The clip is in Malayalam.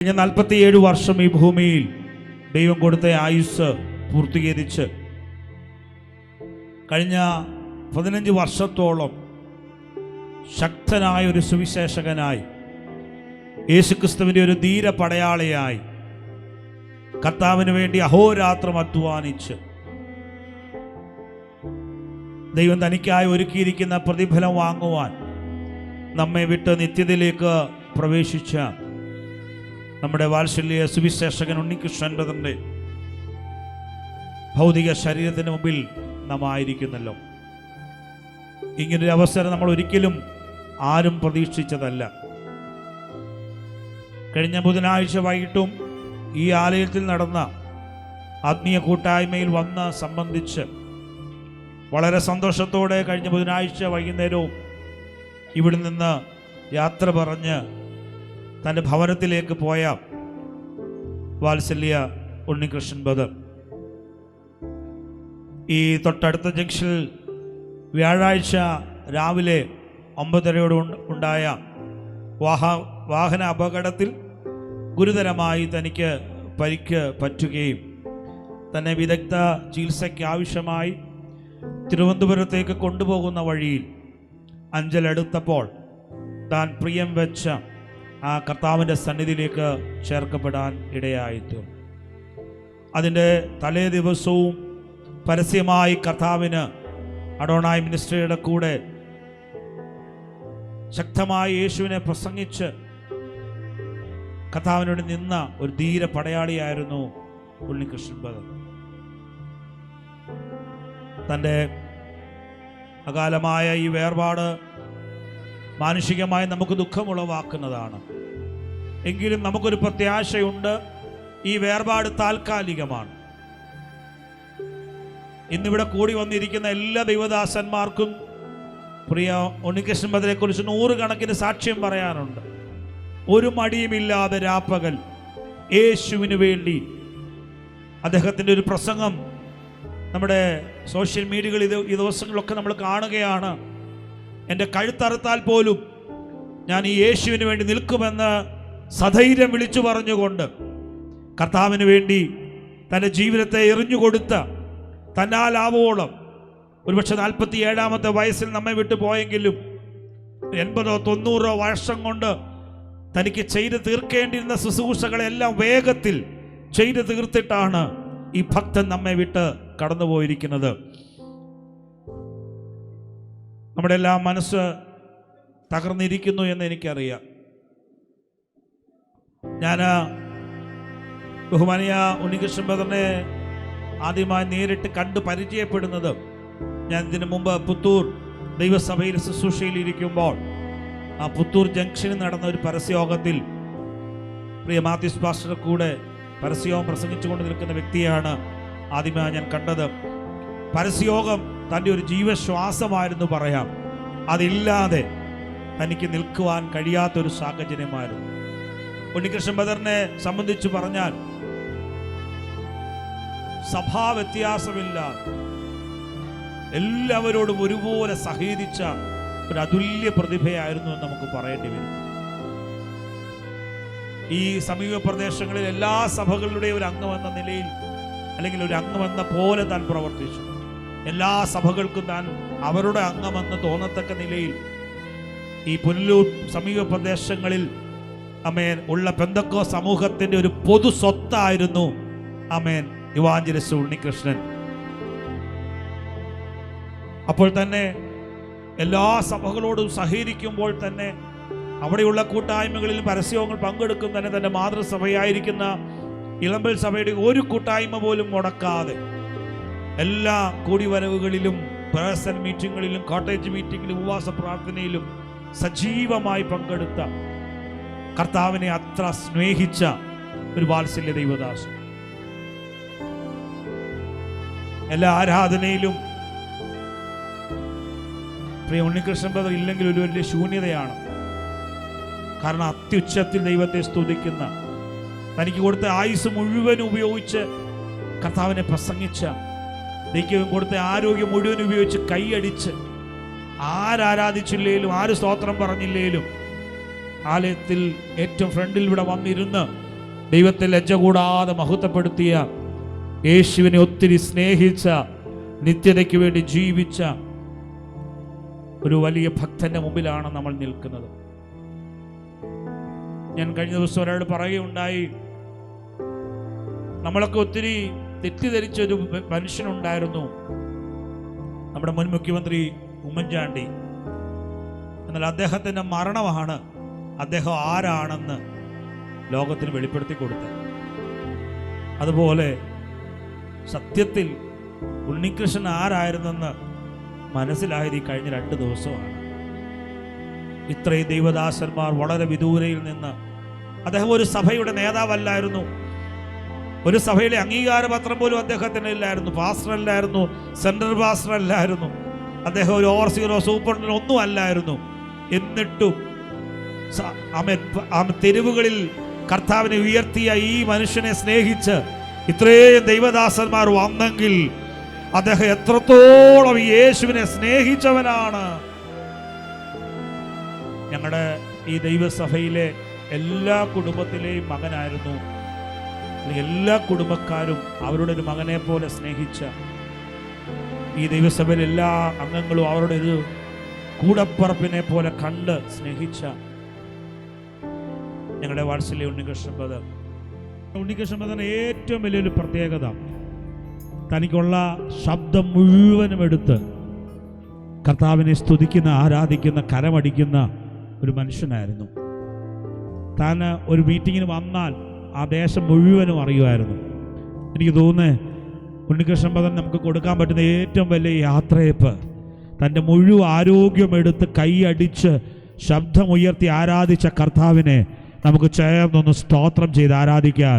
കഴിഞ്ഞ 47 വർഷം ഈ ഭൂമിയിൽ ദൈവം കൊടുത്ത ആയുസ് പൂർത്തീകരിച്ച് കഴിഞ്ഞ 15 വർഷത്തോളം ശക്തനായ ഒരു സുവിശേഷകനായി, യേശുക്രിസ്തുവിൻ്റെ ഒരു ധീര പടയാളിയായി കർത്താവിന് വേണ്ടി അഹോരാത്രം അധ്വാനിച്ച് ദൈവം തനിക്കായി ഒരുക്കിയിരിക്കുന്ന പ്രതിഫലം വാങ്ങുവാൻ നമ്മെ വിട്ട് നിത്യതയിലേക്ക് പ്രവേശിച്ച നമ്മുടെ വാത്സല്യ സുവിശേഷകൻ ഉണ്ണികൃഷ്ണൻ ബ്രദറിൻ്റെ ഭൗതിക ശരീരത്തിന് മുമ്പിൽ നാം ആയിരിക്കുന്നല്ലോ. ഇങ്ങനൊരു അവസരം നമ്മൾ ഒരിക്കലും ആരും പ്രതീക്ഷിച്ചതല്ല. കഴിഞ്ഞ ബുധനാഴ്ച വൈകിട്ടും ഈ ആലയത്തിൽ നടന്ന ആത്മീയ കൂട്ടായ്മയിൽ വന്ന് സംബന്ധിച്ച് വളരെ സന്തോഷത്തോടെ കഴിഞ്ഞ ബുധനാഴ്ച വൈകുന്നേരവും ഇവിടെ നിന്ന് യാത്ര പറഞ്ഞ് തൻ്റെ ഭവനത്തിലേക്ക് പോയ വാത്സല്യ ഉണ്ണികൃഷ്ണൻ ബ്രദർ ഈ തൊട്ടടുത്ത ജംഗ്ഷനിൽ വ്യാഴാഴ്ച രാവിലെ 9:30 ഉണ്ടായ വാഹന അപകടത്തിൽ ഗുരുതരമായി തനിക്ക് പരിക്ക് പറ്റുകയും തന്നെ വിദഗ്ധ ചികിത്സയ്ക്ക് ആവശ്യമായി തിരുവനന്തപുരത്തേക്ക് കൊണ്ടുപോകുന്ന വഴിയിൽ അഞ്ചലെടുത്തപ്പോൾ താൻ പ്രിയം വെച്ച ആ കർത്താവിൻ്റെ സന്നിധിയിലേക്ക് ചേർക്കപ്പെടാൻ ഇടയായിത്തീർന്നു. അതിൻ്റെ തലേ ദിവസവും പരസ്യമായി കർത്താവിന് അഡോണായി മിനിസ്ട്രിയുടെ കൂടെ ശക്തമായി യേശുവിനെ പ്രസംഗിച്ച് കർത്താവിനോട് നിന്ന ഒരു ധീര പടയാളിയായിരുന്നു ഉണ്ണികൃഷ്ണൻ ബ്രദർ. തൻ്റെ അകാലമായ ഈ വേർപാട് മാനുഷികമായി നമുക്ക് ദുഃഖമുളവാക്കുന്നതാണ്. എങ്കിലും നമുക്കൊരു പ്രത്യാശയുണ്ട്. ഈ വേർപാട് താൽക്കാലികമാണ്. ഇന്നിവിടെ കൂടി വന്നിരിക്കുന്ന എല്ലാ ദൈവദാസന്മാർക്കും പ്രിയ ഉണ്ണികൃഷ്ണൻ ബ്രദറെ കുറിച്ച് 100 കണക്കിന് സാക്ഷ്യം പറയാനുണ്ട്. ഒരു മടിയുമില്ലാതെ രാപ്പകൽ യേശുവിന് വേണ്ടി അദ്ദേഹത്തിൻ്റെ ഒരു പ്രസംഗം നമ്മുടെ സോഷ്യൽ മീഡിയകളിൽ ഈ ദിവസങ്ങളിലൊക്കെ നമ്മൾ കാണുകയാണ്. എൻ്റെ കഴുത്തറുത്താൽ പോലും ഞാൻ ഈ യേശുവിന് വേണ്ടി നിൽക്കുമെന്ന് സധൈര്യം വിളിച്ചു പറഞ്ഞുകൊണ്ട് കർത്താവിന് വേണ്ടി തൻ്റെ ജീവിതത്തെ എറിഞ്ഞുകൊടുത്ത തന്നാലാവോളം ഒരുപക്ഷെ 47-ാമത്തെ വയസ്സിൽ നമ്മെ വിട്ടു പോയെങ്കിലും 80-90 വർഷം കൊണ്ട് തനിക്ക് ചെയ്ത് തീർക്കേണ്ടിയിരുന്ന ശുശ്രൂഷകളെല്ലാം വേഗത്തിൽ ചെയ്ത് തീർത്തിട്ടാണ് ഈ ഭക്തൻ നമ്മെ വിട്ട് കടന്നുപോയിരിക്കുന്നത്. നമ്മുടെ എല്ലാം മനസ്സ് തകർന്നിരിക്കുന്നു എന്ന് എനിക്കറിയാം. ഞാൻ ബഹുമാനിയ ഉണ്ണികൃഷ്ണൻ ബ്രദറിനെ ആദ്യമായി നേരിട്ട് കണ്ട് പരിചയപ്പെടുന്നത് ഞാൻ ഇതിനു മുമ്പ് പുത്തൂർ ദൈവസഭയിൽ ശുശ്രൂഷയിൽ ഇരിക്കുമ്പോൾ ആ പുത്തൂർ ജംഗ്ഷനിൽ നടന്ന ഒരു പരസ്യയോഗത്തിൽ പ്രിയ മാത്യൂസ് പാസ്റ്റർ കൂടെ പരസ്യയോഗം പ്രസംഗിച്ചുകൊണ്ട് നിൽക്കുന്ന വ്യക്തിയാണ് ആദ്യമായി ഞാൻ കണ്ടത്. പരസ്യയോഗം തൻ്റെ ഒരു ജീവശ്വാസമായിരുന്നു പറയാം. അതില്ലാതെ തനിക്ക് നിൽക്കുവാൻ കഴിയാത്തൊരു സാഹചര്യമായിരുന്നു. ഉണ്ണികൃഷ്ണൻ ബ്രദറിനെ സംബന്ധിച്ച് പറഞ്ഞാൽ സഭാ വ്യത്യാസമില്ലാതെ എല്ലാവരോടും ഒരുപോലെ സഹകരിച്ച ഒരു അതുല്യ പ്രതിഭയായിരുന്നു എന്ന് നമുക്ക് പറയേണ്ടി വരും. ഈ സമീപ പ്രദേശങ്ങളിൽ എല്ലാ സഭകളുടെയും ഒരു അംഗമെന്ന നിലയിൽ അല്ലെങ്കിൽ ഒരു അംഗമെന്ന പോലെ താൻ പ്രവർത്തിച്ചു. എല്ലാ സഭകൾക്കും താൻ അവരുടെ അംഗമെന്ന് തോന്നത്തക്ക നിലയിൽ ഈ പുനലൂർ സമീപ പ്രദേശങ്ങളിൽ ആമേൻ ഉള്ള പെന്തക്കോ സമൂഹത്തിൻ്റെ ഒരു പൊതു സ്വത്തായിരുന്നു ആമേൻ ഇവാഞ്ചലിസ്റ്റ് ഉണ്ണികൃഷ്ണൻ. അപ്പോൾ തന്നെ എല്ലാ സഭകളോടും സഹകരിക്കുമ്പോൾ തന്നെ അവിടെയുള്ള കൂട്ടായ്മകളിൽ പരസ്യങ്ങൾ പങ്കെടുക്കും തന്നെ തൻ്റെ മാതൃസഭയായിരിക്കുന്ന ഇളമ്പൽ സഭയുടെ ഒരു കൂട്ടായ്മ പോലും മുടക്കാതെ എല്ലാ കൂടിവരവുകളിലും പേഴ്സണൽ മീറ്റിങ്ങുകളിലും കോട്ടേജ് മീറ്റിങ്ങിലും ഉപവാസ പ്രാർത്ഥനയിലും സജീവമായി പങ്കെടുത്ത കർത്താവിനെ അത്ര സ്നേഹിച്ച ഒരു വാത്സല്യ ദൈവദാസൻ. എല്ലാ ആരാധനയിലും പ്രിയ ഉണ്ണികൃഷ്ണൻ ബ്രദർ ഇല്ലെങ്കിൽ ഒരു വലിയ ശൂന്യതയാണ്. കാരണം അത്യുച്ചത്തിൽ ദൈവത്തെ സ്തുതിക്കുന്ന, തനിക്ക് കൊടുത്ത ആയുസ് മുഴുവൻ ഉപയോഗിച്ച് കർത്താവിനെ പ്രസംഗിച്ച, ദൈവം കൊടുത്ത ആരോഗ്യം മുഴുവൻ ഉപയോഗിച്ച് കൈയടിച്ച് ആരാധിച്ചില്ലേലും ആര് സ്തോത്രം പറഞ്ഞില്ലേലും ആലയത്തിൽ ഏറ്റവും ഫ്രണ്ടിൽ ഇവിടെ വന്നിരുന്ന് ദൈവത്തെ ലജ്ജ കൂടാതെ മഹത്വപ്പെടുത്തിയ, യേശുവിനെ ഒത്തിരി സ്നേഹിച്ച, നിത്യതയ്ക്ക് വേണ്ടി ജീവിച്ച ഒരു വലിയ ഭക്തന്റെ മുമ്പിലാണ് നമ്മൾ നിൽക്കുന്നത്. ഞാൻ കഴിഞ്ഞ ദിവസം ഒരാൾ പറയുകയുണ്ടായി, നമ്മളൊക്കെ ഒത്തിരി തെറ്റിദ്ധരിച്ചൊരു മനുഷ്യനുണ്ടായിരുന്നു, നമ്മുടെ മുൻ മുഖ്യമന്ത്രി ഉമ്മൻചാണ്ടി. എന്നാൽ അദ്ദേഹത്തിൻ്റെ മരണമാണ് അദ്ദേഹം ആരാണെന്ന് ലോകത്തിന് വെളിപ്പെടുത്തി കൊടുത്തത്. അതുപോലെ സത്യത്തിൽ ഉണ്ണികൃഷ്ണൻ ആരായിരുന്നെന്ന് മനസ്സിലായത് ഈ കഴിഞ്ഞ 2 ദിവസമാണ്. ഇത്രയും ദൈവദാസന്മാർ വളരെ വിദൂരയിൽ നിന്ന്, അദ്ദേഹം ഒരു സഭയുടെ നേതാവല്ലായിരുന്നു, ഒരു സഭയിലെ അംഗീകാരപത്രം പോലും അദ്ദേഹത്തിന് ഇല്ലായിരുന്നു, പാസ്റ്റർ അല്ലായിരുന്നു, സെൻട്രൽ പാസ്റ്റർ അല്ലായിരുന്നു, അദ്ദേഹം ഒരു ഓവർസീറോ സൂപ്രണ്ടോ ഒന്നും അല്ലായിരുന്നു. എന്നിട്ടും തെരുവുകളിൽ കർത്താവിനെ ഉയർത്തിയ ഈ മനുഷ്യനെ സ്നേഹിച്ച് ഇത്രയും ദൈവദാസന്മാർ വന്നെങ്കിൽ അദ്ദേഹം എത്രത്തോളം യേശുവിനെ സ്നേഹിച്ചവനാണ്. ഞങ്ങളുടെ ഈ ദൈവസഭയിലെ എല്ലാ കുടുംബത്തിലെയും മകനായിരുന്നു. എല്ലാ കുടുംബക്കാരും അവരുടെ ഒരു മകനെ പോലെ സ്നേഹിച്ച, ഈ ദൈവസഭയിലെ എല്ലാ അംഗങ്ങളും അവരുടെ ഒരു കൂടപ്പറപ്പിനെ പോലെ കണ്ട് സ്നേഹിച്ച ഞങ്ങളുടെ വാത്സല്യ ഉണ്ണികൃഷ്ണൻ ബ്രദർ ഏറ്റവും വലിയൊരു പ്രത്യേകത, തനിക്കുള്ള ശബ്ദം മുഴുവനും എടുത്ത് കർത്താവിനെ സ്തുതിക്കുന്ന, ആരാധിക്കുന്ന, കരമടിക്കുന്ന ഒരു മനുഷ്യനായിരുന്നു. താൻ ഒരു മീറ്റിങ്ങിന് വന്നാൽ ആ ദേശം മുഴുവനും അറിയുമായിരുന്നു. എനിക്ക് തോന്നുന്നത് ഉണ്ണികൃഷ്ണൻ ബ്രദർ നമുക്ക് കൊടുക്കാൻ പറ്റുന്ന ഏറ്റവും വലിയ യാത്രയപ്പ്, തൻ്റെ മുഴുവൻ ആരോഗ്യമെടുത്ത് കൈയടിച്ച് ശബ്ദമുയർത്തി ആരാധിച്ച കർത്താവിനെ നമുക്ക് ചേർന്നൊന്ന് സ്തോത്രം ചെയ്ത് ആരാധിക്കാൻ